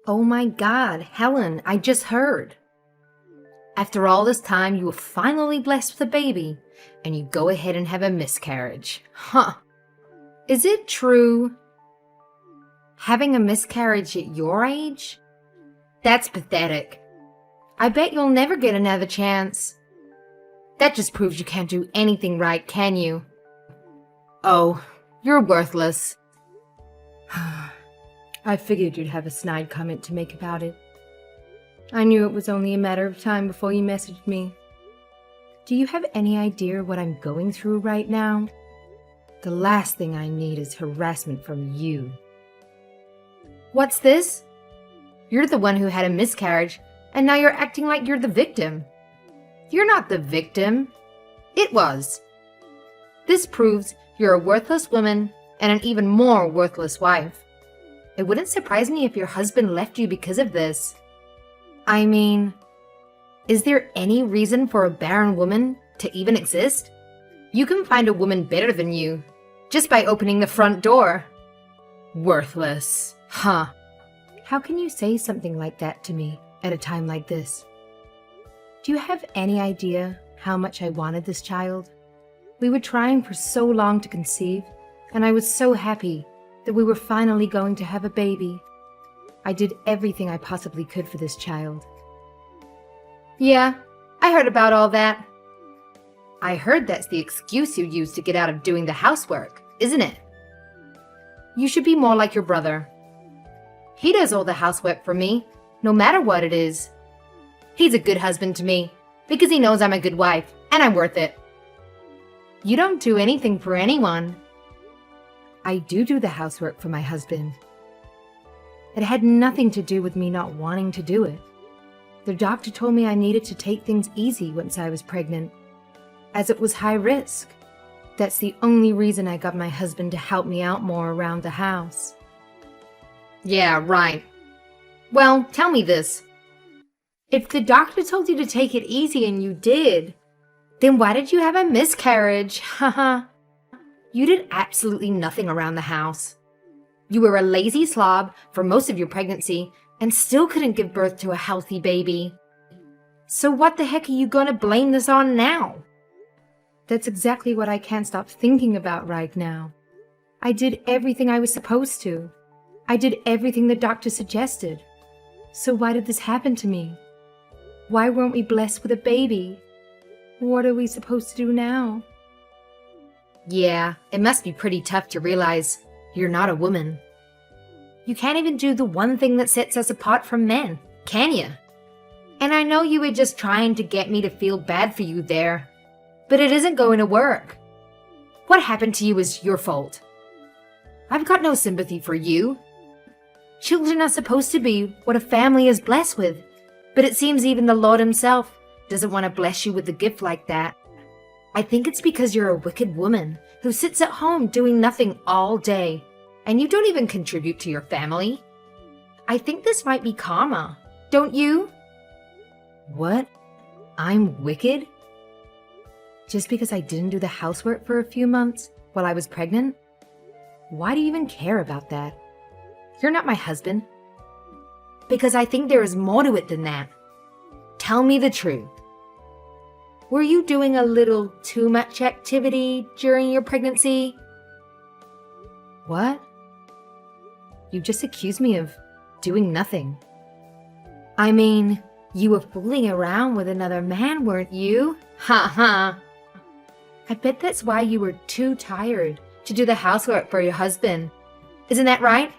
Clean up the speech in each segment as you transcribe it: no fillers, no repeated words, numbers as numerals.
Oh my God, Helen, I just heard. After all this time, you were finally blessed with a baby, and you go ahead and have a miscarriage. Huh. Is it true? Having a miscarriage at your age? That's pathetic. I bet you'll never get another chance. That just proves you can't do anything right, can you? Oh, you're worthless. I figured you'd have a snide comment to make about it. I knew it was only a matter of time before you messaged me. Do you have any idea what I'm going through right now? The last thing I need is harassment from you. What's this? You're the one who had a miscarriage, and now you're acting like you're the victim. You're not the victim. It was. This proves you're a worthless woman and an even more worthless wife. It wouldn't surprise me if your husband left you because of this. I mean, is there any reason for a barren woman to even exist? You can find a woman better than you, just by opening the front door. Worthless. Huh. How can you say something like that to me at a time like this? Do you have any idea how much I wanted this child? We were trying for so long to conceive, and I was so happy that we were finally going to have a baby. I did everything I possibly could for this child. Yeah, I heard about all that. I heard that's the excuse you use to get out of doing the housework, isn't it? You should be more like your brother. He does all the housework for me, no matter what it is. He's a good husband to me, because he knows I'm a good wife, and I'm worth it. You don't do anything for anyone. I do the housework for my husband. It had nothing to do with me not wanting to do it. The doctor told me I needed to take things easy once I was pregnant, as it was high risk. That's the only reason I got my husband to help me out more around the house. Yeah, right. Well, tell me this. If the doctor told you to take it easy and you did, then why did you have a miscarriage? Haha. You did absolutely nothing around the house. You were a lazy slob for most of your pregnancy and still couldn't give birth to a healthy baby. So what the heck are you going to blame this on now? That's exactly what I can't stop thinking about right now. I did everything I was supposed to. I did everything the doctor suggested. So why did this happen to me? Why weren't we blessed with a baby? What are we supposed to do now? Yeah, it must be pretty tough to realize you're not a woman. You can't even do the one thing that sets us apart from men, can you? And I know you were just trying to get me to feel bad for you there, but it isn't going to work. What happened to you is your fault. I've got no sympathy for you. Children are supposed to be what a family is blessed with, but it seems even the Lord himself doesn't want to bless you with a gift like that. I think it's because you're a wicked woman who sits at home doing nothing all day, and you don't even contribute to your family. I think this might be karma, don't you? What? I'm wicked? Just because I didn't do the housework for a few months while I was pregnant? Why do you even care about that? You're not my husband. Because I think there is more to it than that. Tell me the truth. Were you doing a little too much activity during your pregnancy? What? You just accused me of doing nothing. I mean, you were fooling around with another man, weren't you? Ha ha. I bet that's why you were too tired to do the housework for your husband. Isn't that right?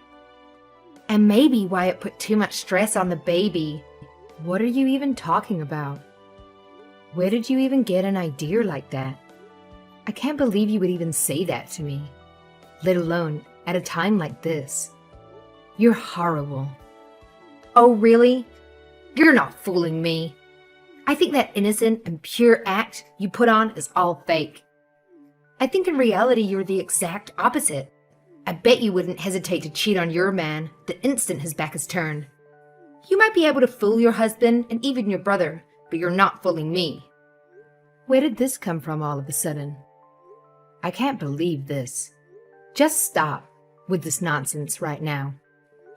And maybe why it put too much stress on the baby. What are you even talking about? Where did you even get an idea like that? I can't believe you would even say that to me, let alone at a time like this. You're horrible. Oh, really? You're not fooling me. I think that innocent and pure act you put on is all fake. I think in reality you're the exact opposite. I bet you wouldn't hesitate to cheat on your man the instant his back is turned. You might be able to fool your husband and even your brother, but you're not fooling me. Where did this come from all of a sudden? I can't believe this. Just stop with this nonsense right now.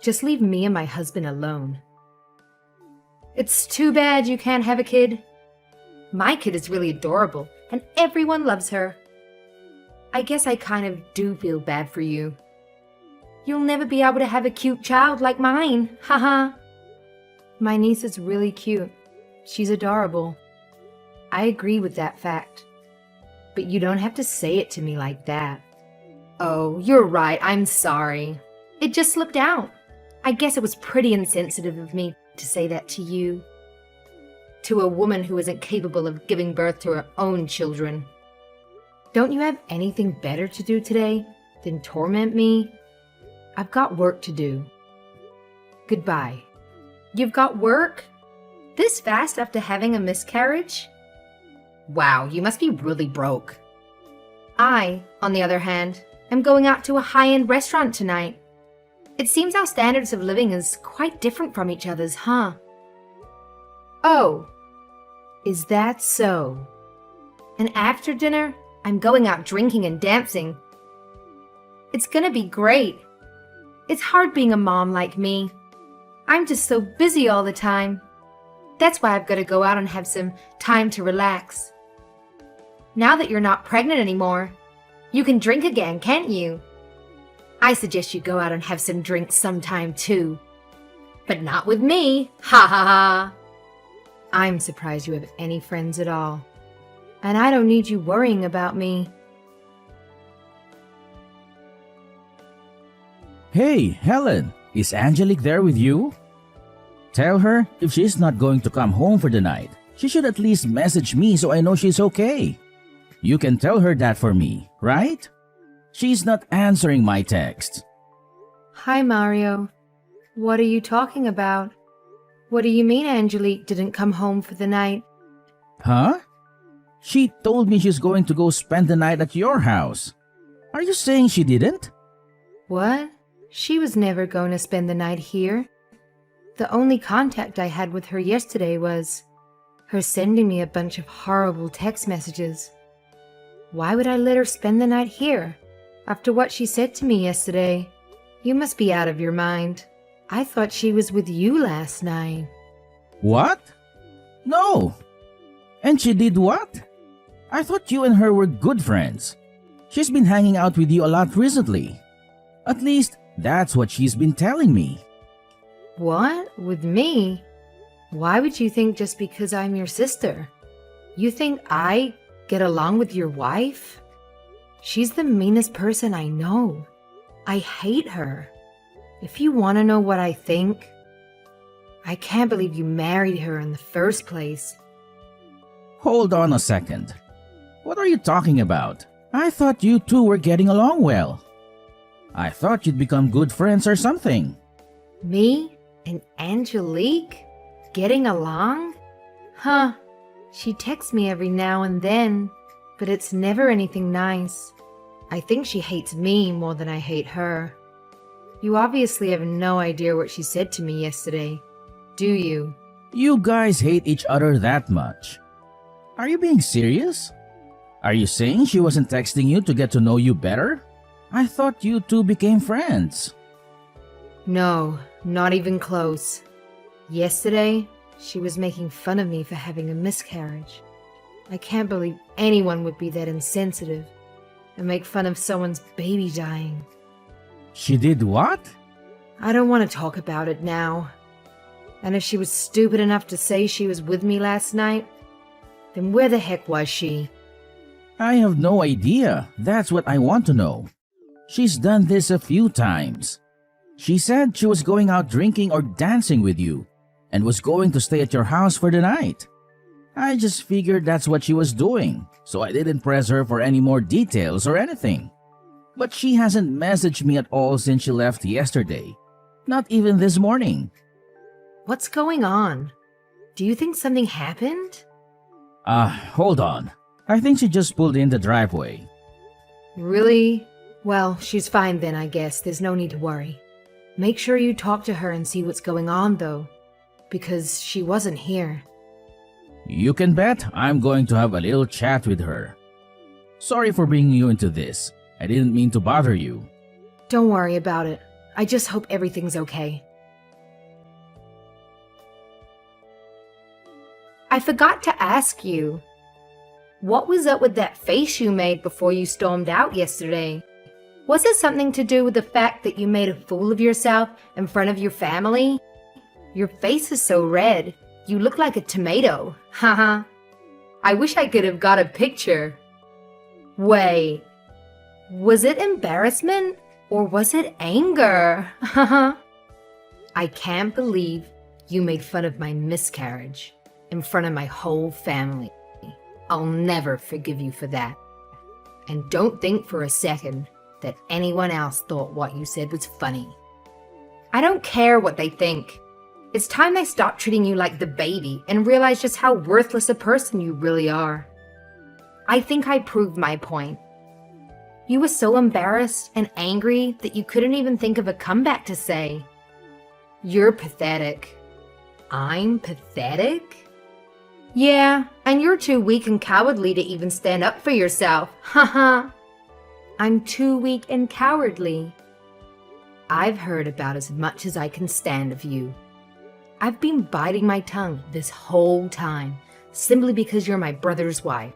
Just leave me and my husband alone. It's too bad you can't have a kid. My kid is really adorable, and everyone loves her. I guess I kind of do feel bad for you. You'll never be able to have a cute child like mine, haha. My niece is really cute. She's adorable. I agree with that fact. But you don't have to say it to me like that. Oh, you're right, I'm sorry. It just slipped out. I guess it was pretty insensitive of me to say that to you. To a woman who isn't capable of giving birth to her own children. Don't you have anything better to do today than torment me? I've got work to do. Goodbye. You've got work? This fast after having a miscarriage? Wow, you must be really broke. I, on the other hand, am going out to a high-end restaurant tonight. It seems our standards of living is quite different from each other's, huh? Oh, is that so? And after dinner, I'm going out drinking and dancing. It's gonna be great. It's hard being a mom like me. I'm just so busy all the time. That's why I've got to go out and have some time to relax. Now that you're not pregnant anymore, you can drink again, can't you? I suggest you go out and have some drinks sometime too. But not with me, ha ha ha. I'm surprised you have any friends at all. And I don't need you worrying about me. Hey, Helen, is Angelique there with you? Tell her if she's not going to come home for the night, she should at least message me so I know she's okay. You can tell her that for me, right? She's not answering my text. Hi, Mario. What are you talking about? What do you mean Angelique didn't come home for the night? Huh? She told me she's going to go spend the night at your house. Are you saying she didn't? What? She was never going to spend the night here. The only contact I had with her yesterday was her sending me a bunch of horrible text messages. Why would I let her spend the night here after what she said to me yesterday? You must be out of your mind. I thought she was with you last night. What? No. And she did what? I thought you and her were good friends. She's been hanging out with you a lot recently. At least, that's what she's been telling me. What? With me? Why would you think just because I'm your sister? You think I get along with your wife? She's the meanest person I know. I hate her. If you want to know what I think, I can't believe you married her in the first place. Hold on a second. What are you talking about? I thought you two were getting along well. I thought you'd become good friends or something. Me and Angelique? Getting along? Huh. She texts me every now and then, but it's never anything nice. I think she hates me more than I hate her. You obviously have no idea what she said to me yesterday, do you? You guys hate each other that much. Are you being serious? Are you saying she wasn't texting you to get to know you better? I thought you two became friends. No, not even close. Yesterday, she was making fun of me for having a miscarriage. I can't believe anyone would be that insensitive and make fun of someone's baby dying. She did what? I don't want to talk about it now. And if she was stupid enough to say she was with me last night, then where the heck was she? I have no idea. That's what I want to know. She's done this a few times. She said she was going out drinking or dancing with you and was going to stay at your house for the night. I just figured that's what she was doing, so I didn't press her for any more details or anything. But she hasn't messaged me at all since she left yesterday. Not even this morning. What's going on? Do you think something happened? Hold on. I think she just pulled in the driveway. Really? Well, she's fine then, I guess. There's no need to worry. Make sure you talk to her and see what's going on, though, because she wasn't here. You can bet I'm going to have a little chat with her. Sorry for bringing you into this. I didn't mean to bother you. Don't worry about it. I just hope everything's okay. I forgot to ask you, what was up with that face you made before you stormed out yesterday? Was it something to do with the fact that you made a fool of yourself in front of your family? Your face is so red, you look like a tomato. Haha. I wish I could have got a picture. Wait, was it embarrassment or was it anger? Haha. I can't believe you made fun of my miscarriage in front of my whole family. I'll never forgive you for that. And don't think for a second that anyone else thought what you said was funny. I don't care what they think. It's time they stop treating you like the baby and realize just how worthless a person you really are. I think I proved my point. You were so embarrassed and angry that you couldn't even think of a comeback to say. You're pathetic. I'm pathetic? Yeah, and you're too weak and cowardly to even stand up for yourself. Haha. I'm too weak and cowardly. I've heard about as much as I can stand of you. I've been biting my tongue this whole time, simply because you're my brother's wife.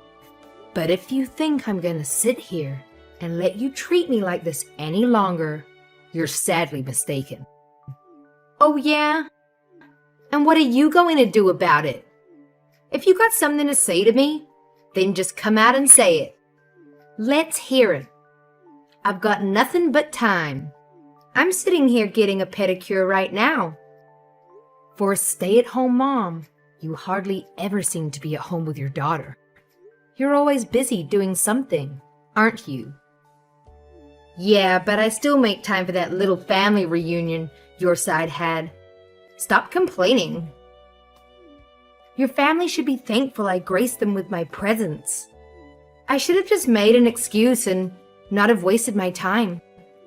But if you think I'm gonna sit here and let you treat me like this any longer, you're sadly mistaken. Oh yeah? And what are you going to do about it? If you got something to say to me, then just come out and say it. Let's hear it. I've got nothing but time. I'm sitting here getting a pedicure right now. For a stay-at-home mom, you hardly ever seem to be at home with your daughter. You're always busy doing something, aren't you? Yeah, but I still make time for that little family reunion your side had. Stop complaining. Your family should be thankful I graced them with my presence. I should have just made an excuse and not have wasted my time.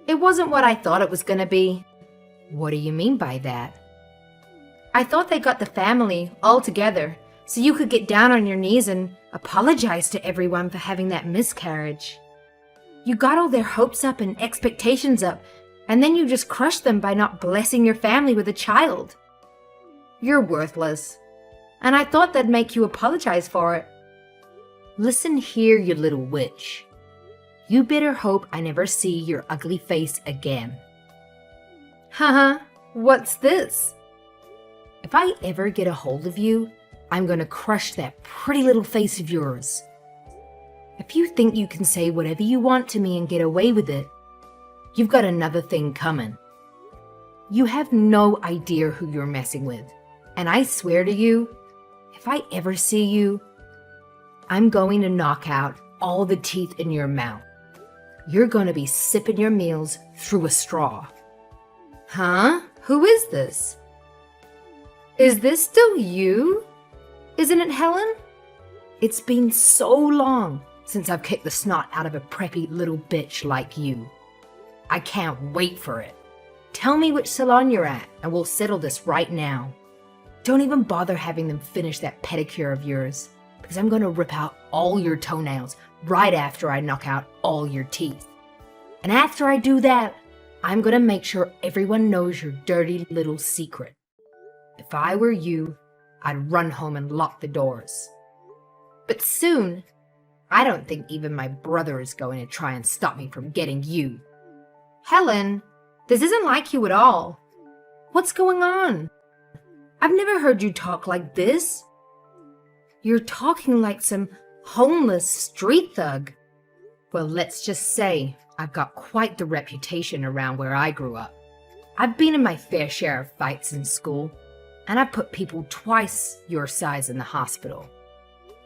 It wasn't what I thought it was gonna be. What do you mean by that? I thought they got the family all together so you could get down on your knees and apologize to everyone for having that miscarriage. You got all their hopes up and expectations up, and then you just crushed them by not blessing your family with a child. You're worthless, and I thought that'd make you apologize for it. Listen here, you little witch. You better hope I never see your ugly face again. Haha, what's this? If I ever get a hold of you, I'm gonna crush that pretty little face of yours. If you think you can say whatever you want to me and get away with it, you've got another thing coming. You have no idea who you're messing with, and I swear to you, if I ever see you, I'm going to knock out all the teeth in your mouth. You're going to be sipping your meals through a straw. Huh? Who is this? Is this still you? Isn't it, Helen? It's been so long since I've kicked the snot out of a preppy little bitch like you. I can't wait for it. Tell me which salon you're at, and we'll settle this right now. Don't even bother having them finish that pedicure of yours, because I'm going to rip out all your toenails right after I knock out all your teeth. And after I do that, I'm going to make sure everyone knows your dirty little secret. If I were you, I'd run home and lock the doors. But soon, I don't think even my brother is going to try and stop me from getting you. Helen, this isn't like you at all. What's going on? I've never heard you talk like this. You're talking like some homeless street thug. Well, let's just say I've got quite the reputation around where I grew up. I've been in my fair share of fights in school, and I've put people twice your size in the hospital.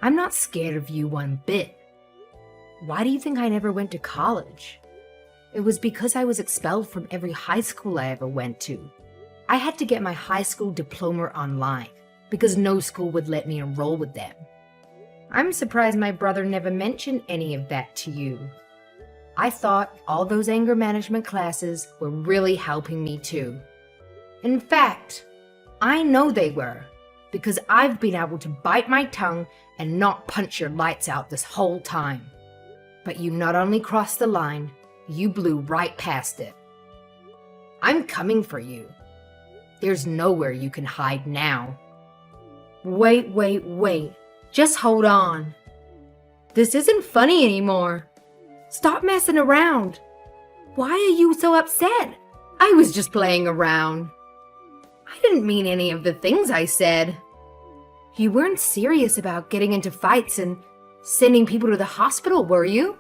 I'm not scared of you one bit. Why do you think I never went to college? It was because I was expelled from every high school I ever went to. I had to get my high school diploma online because no school would let me enroll with them. I'm surprised my brother never mentioned any of that to you. I thought all those anger management classes were really helping me too. In fact, I know they were, because I've been able to bite my tongue and not punch your lights out this whole time. But you not only crossed the line, you blew right past it. I'm coming for you. There's nowhere you can hide now. Wait. Just hold on. This isn't funny anymore. Stop messing around. Why are you so upset? I was just playing around. I didn't mean any of the things I said. You weren't serious about getting into fights and sending people to the hospital, were you?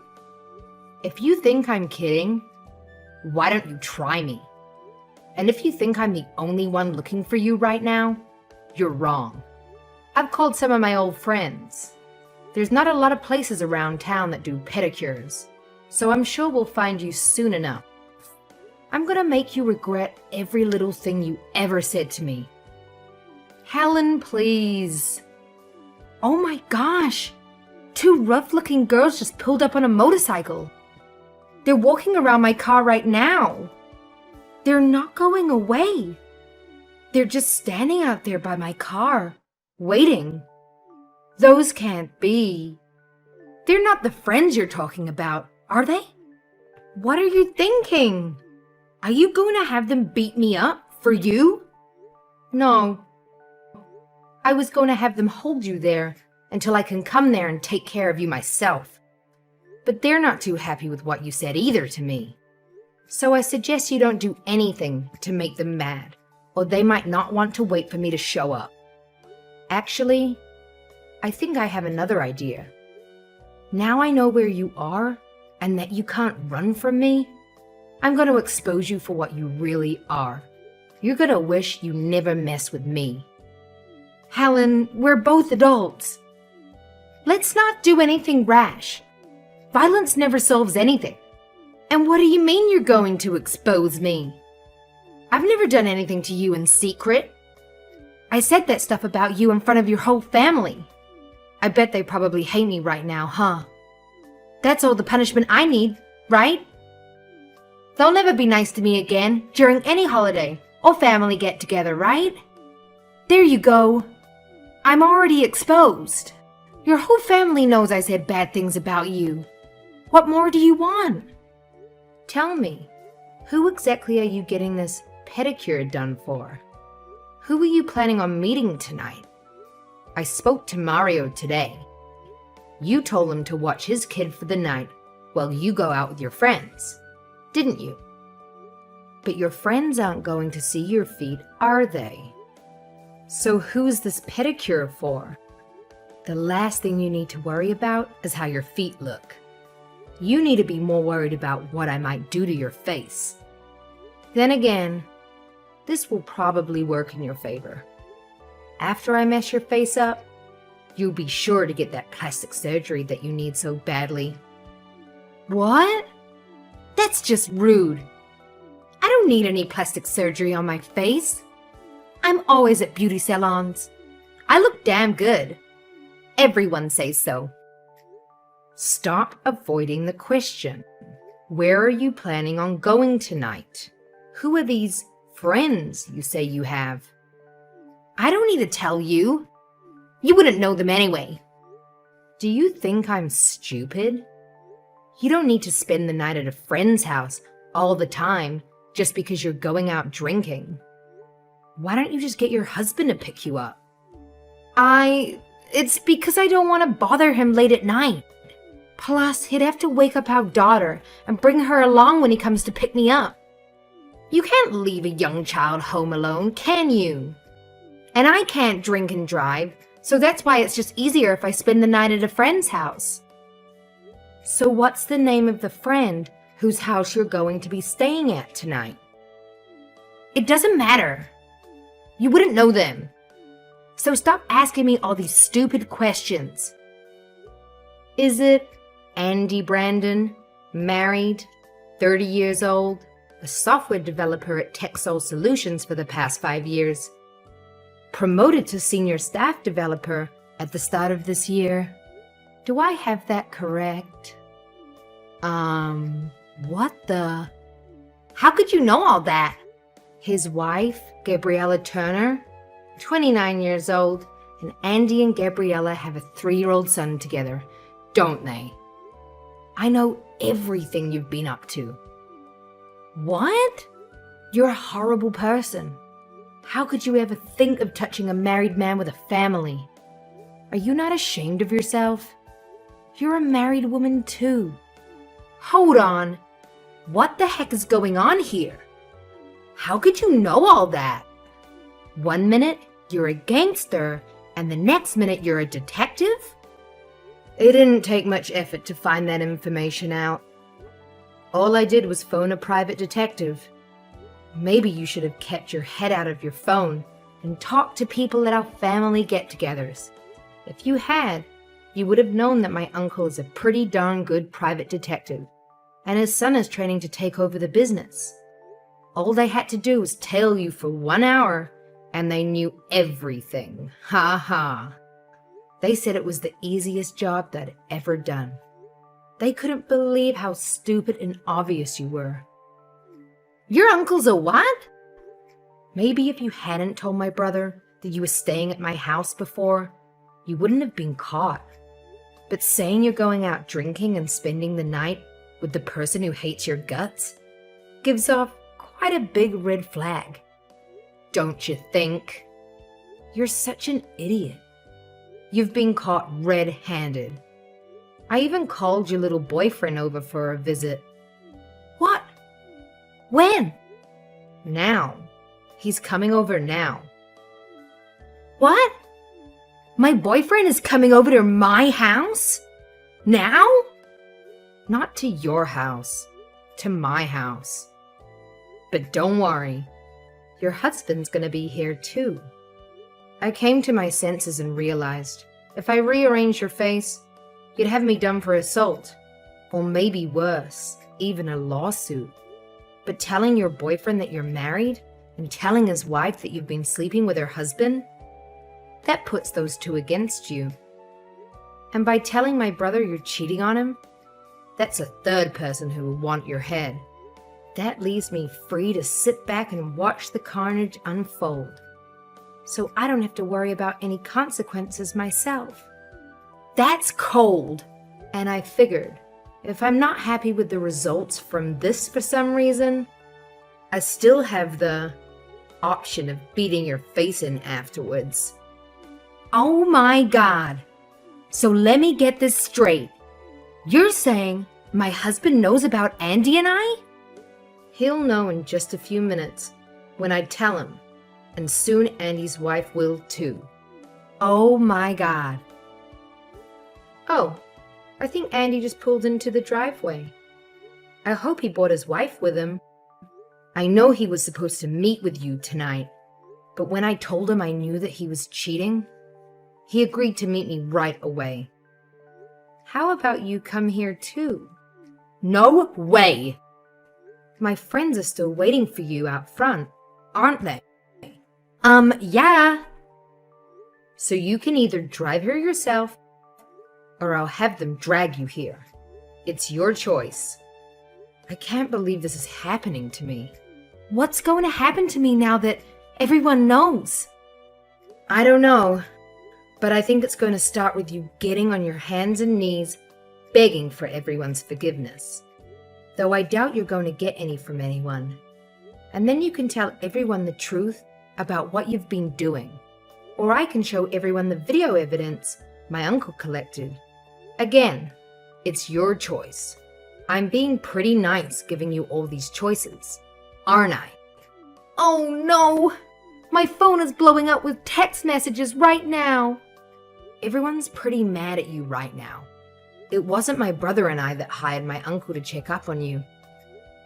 If you think I'm kidding, why don't you try me? And if you think I'm the only one looking for you right now, you're wrong. I've called some of my old friends. There's not a lot of places around town that do pedicures, so I'm sure we'll find you soon enough. I'm gonna make you regret every little thing you ever said to me. Helen, please. Oh my gosh! 2 rough-looking girls just pulled up on a motorcycle. They're walking around my car right now. They're not going away. They're just standing out there by my car, waiting. Those can't be. They're not the friends you're talking about, are they? What are you thinking? Are you going to have them beat me up for you? No. I was going to have them hold you there until I can come there and take care of you myself. But they're not too happy with what you said either to me. So I suggest you don't do anything to make them mad, or they might not want to wait for me to show up. Actually, I think I have another idea. Now I know where you are and that you can't run from me, I'm going to expose you for what you really are. You're going to wish you never messed with me. Helen, we're both adults. Let's not do anything rash. Violence never solves anything. And what do you mean you're going to expose me? I've never done anything to you in secret. I said that stuff about you in front of your whole family. I bet they probably hate me right now, huh? That's all the punishment I need, right? They'll never be nice to me again during any holiday or family get-together, right? There you go. I'm already exposed. Your whole family knows I said bad things about you. What more do you want? Tell me, who exactly are you getting this pedicure done for? Who are you planning on meeting tonight? I spoke to Mario today. You told him to watch his kid for the night while you go out with your friends, didn't you? But your friends aren't going to see your feet, are they? So who's this pedicure for? The last thing you need to worry about is how your feet look. You need to be more worried about what I might do to your face. Then again, this will probably work in your favor. After I mess your face up, you'll be sure to get that plastic surgery that you need so badly. What? That's just rude. I don't need any plastic surgery on my face. I'm always at beauty salons. I look damn good. Everyone says so. Stop avoiding the question. Where are you planning on going tonight? Who are these friends you say you have? I don't need to tell you. You wouldn't know them anyway. Do you think I'm stupid? You don't need to spend the night at a friend's house all the time just because you're going out drinking. Why don't you just get your husband to pick you up? It's because I don't want to bother him late at night. Plus, he'd have to wake up our daughter and bring her along when he comes to pick me up. You can't leave a young child home alone, can you? And I can't drink and drive, so that's why it's just easier if I spend the night at a friend's house. So what's the name of the friend whose house you're going to be staying at tonight? It doesn't matter. You wouldn't know them. So stop asking me all these stupid questions. Is it Andy Brandon, married, 30 years old, a software developer at TechSol Solutions for the past 5 years, promoted to senior staff developer at the start of this year? Do I have that correct? What the? How could you know all that? His wife, Gabriella Turner, 29 years old, and Andy and Gabriella have a 3-year-old son together, don't they? I know everything you've been up to. What? You're a horrible person. How could you ever think of touching a married man with a family? Are you not ashamed of yourself? You're a married woman too. Hold on. What the heck is going on here? How could you know all that? One minute, you're a gangster, and the next minute you're a detective? It didn't take much effort to find that information out. All I did was phone a private detective. Maybe you should have kept your head out of your phone and talked to people at our family get-togethers. If you had, you would have known that my uncle is a pretty darn good private detective, and his son is training to take over the business. All they had to do was tail you for 1 hour, and they knew everything. Ha ha. They said it was the easiest job they'd ever done. They couldn't believe how stupid and obvious you were. Your uncle's a what? Maybe if you hadn't told my brother that you were staying at my house before, you wouldn't have been caught. But saying you're going out drinking and spending the night with the person who hates your guts gives off quite a big red flag. Don't you think? You're such an idiot. You've been caught red-handed. I even called your little boyfriend over for a visit. What? When? Now. He's coming over now. What? My boyfriend is coming over to my house? Now? Not to your house. To my house. But don't worry. Your husband's gonna be here too. I came to my senses and realized if I rearranged your face, you'd have me done for assault. Or maybe worse, even a lawsuit. But telling your boyfriend that you're married and telling his wife that you've been sleeping with her husband, that puts those two against you. And by telling my brother you're cheating on him, that's a third person who will want your head. That leaves me free to sit back and watch the carnage unfold. So I don't have to worry about any consequences myself. That's cold. And I figured, if I'm not happy with the results from this for some reason, I still have the option of beating your face in afterwards. Oh my God. So let me get this straight. You're saying my husband knows about Andy and I? He'll know in just a few minutes when I tell him, and soon Andy's wife will too. Oh my God. Oh, I think Andy just pulled into the driveway. I hope he brought his wife with him. I know he was supposed to meet with you tonight, but when I told him I knew that he was cheating, he agreed to meet me right away. How about you come here too? No way! My friends are still waiting for you out front, aren't they? Yeah. So you can either drive here yourself, or I'll have them drag you here. It's your choice. I can't believe this is happening to me. What's going to happen to me now that everyone knows? I don't know, but I think it's going to start with you getting on your hands and knees, begging for everyone's forgiveness. Though I doubt you're going to get any from anyone. And then you can tell everyone the truth about what you've been doing. Or I can show everyone the video evidence my uncle collected. Again, it's your choice. I'm being pretty nice giving you all these choices, aren't I? Oh no! My phone is blowing up with text messages right now. Everyone's pretty mad at you right now. It wasn't my brother and I that hired my uncle to check up on you.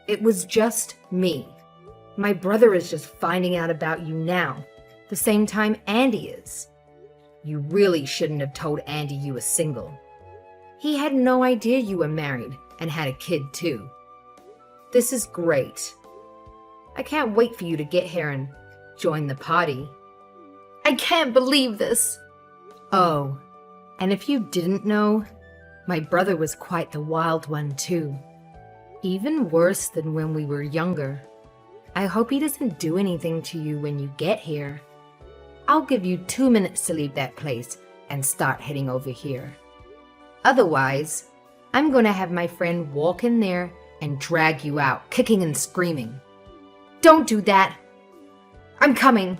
It was just me. My brother is just finding out about you now, the same time Andy is. You really shouldn't have told Andy you were single. He had no idea you were married and had a kid too. This is great. I can't wait for you to get here and join the party. I can't believe this. Oh, and if you didn't know, my brother was quite the wild one too. Even worse than when we were younger. I hope he doesn't do anything to you when you get here. I'll give you 2 minutes to leave that place and start heading over here. Otherwise, I'm going to have my friend walk in there and drag you out, kicking and screaming. Don't do that. I'm coming.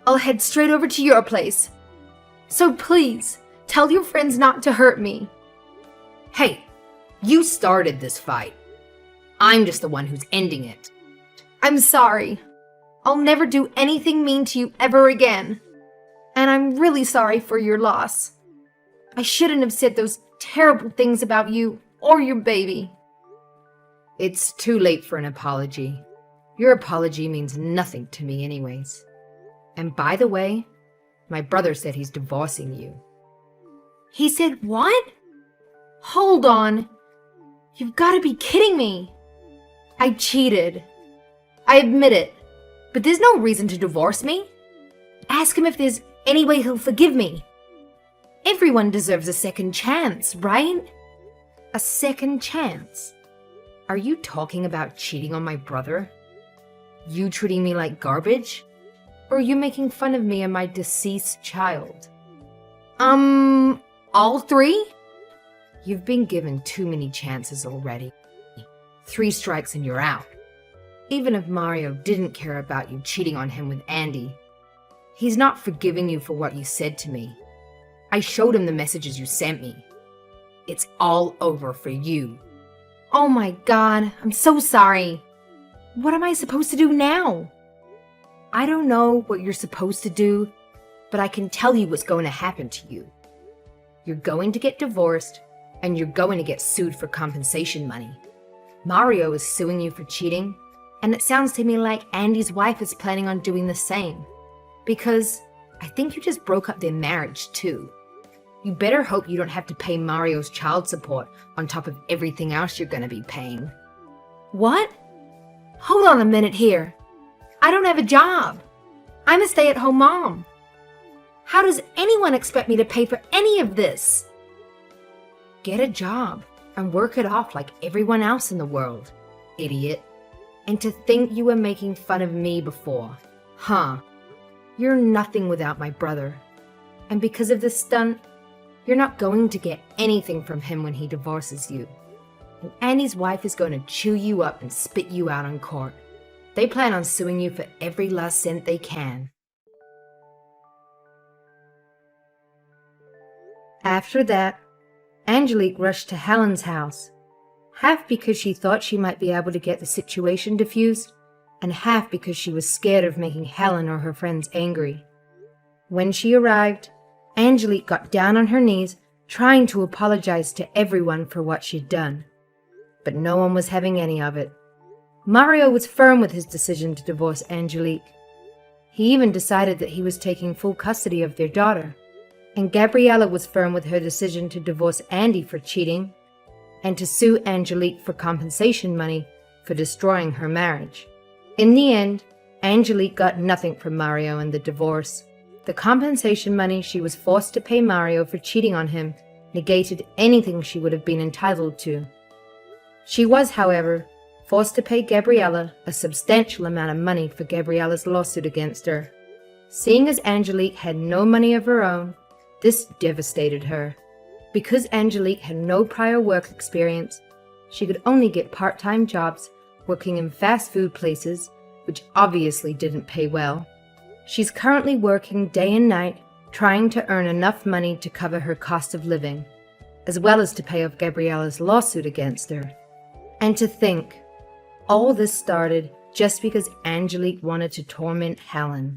I'll head straight over to your place. So please, tell your friends not to hurt me. Hey, you started this fight. I'm just the one who's ending it. I'm sorry. I'll never do anything mean to you ever again. And I'm really sorry for your loss. I shouldn't have said those terrible things about you or your baby. It's too late for an apology. Your apology means nothing to me anyways. And by the way, my brother said he's divorcing you. He said what? Hold on. You've got to be kidding me. I cheated. I admit it. But there's no reason to divorce me. Ask him if there's any way he'll forgive me. Everyone deserves a second chance, right? A second chance? Are you talking about cheating on my brother? You treating me like garbage? Or are you making fun of me and my deceased child? All three? You've been given too many chances already. 3 strikes and you're out. Even if Mario didn't care about you cheating on him with Andy, he's not forgiving you for what you said to me. I showed him the messages you sent me. It's all over for you. Oh my God, I'm so sorry. What am I supposed to do now? I don't know what you're supposed to do, but I can tell you what's going to happen to you. You're going to get divorced, and you're going to get sued for compensation money. Mario is suing you for cheating, and it sounds to me like Andy's wife is planning on doing the same. Because I think you just broke up their marriage too. You better hope you don't have to pay Mario's child support on top of everything else you're going to be paying. What? Hold on a minute here. I don't have a job. I'm a stay-at-home mom. How does anyone expect me to pay for any of this? Get a job and work it off like everyone else in the world, idiot. And to think you were making fun of me before. Huh. You're nothing without my brother. And because of this stunt, you're not going to get anything from him when he divorces you. And Andy's wife is going to chew you up and spit you out on court. They plan on suing you for every last cent they can. After that, Angelique rushed to Helen's house, half because she thought she might be able to get the situation diffused, and half because she was scared of making Helen or her friends angry. When she arrived, Angelique got down on her knees, trying to apologize to everyone for what she'd done. But no one was having any of it. Mario was firm with his decision to divorce Angelique. He even decided that he was taking full custody of their daughter. And Gabriella was firm with her decision to divorce Andy for cheating and to sue Angelique for compensation money for destroying her marriage. In the end, Angelique got nothing from Mario in the divorce. The compensation money she was forced to pay Mario for cheating on him negated anything she would have been entitled to. She was, however, forced to pay Gabriella a substantial amount of money for Gabriella's lawsuit against her. Seeing as Angelique had no money of her own, this devastated her. Because Angelique had no prior work experience, she could only get part-time jobs working in fast food places, which obviously didn't pay well. She's currently working day and night, trying to earn enough money to cover her cost of living, as well as to pay off Gabriella's lawsuit against her. And to think, all this started just because Angelique wanted to torment Helen.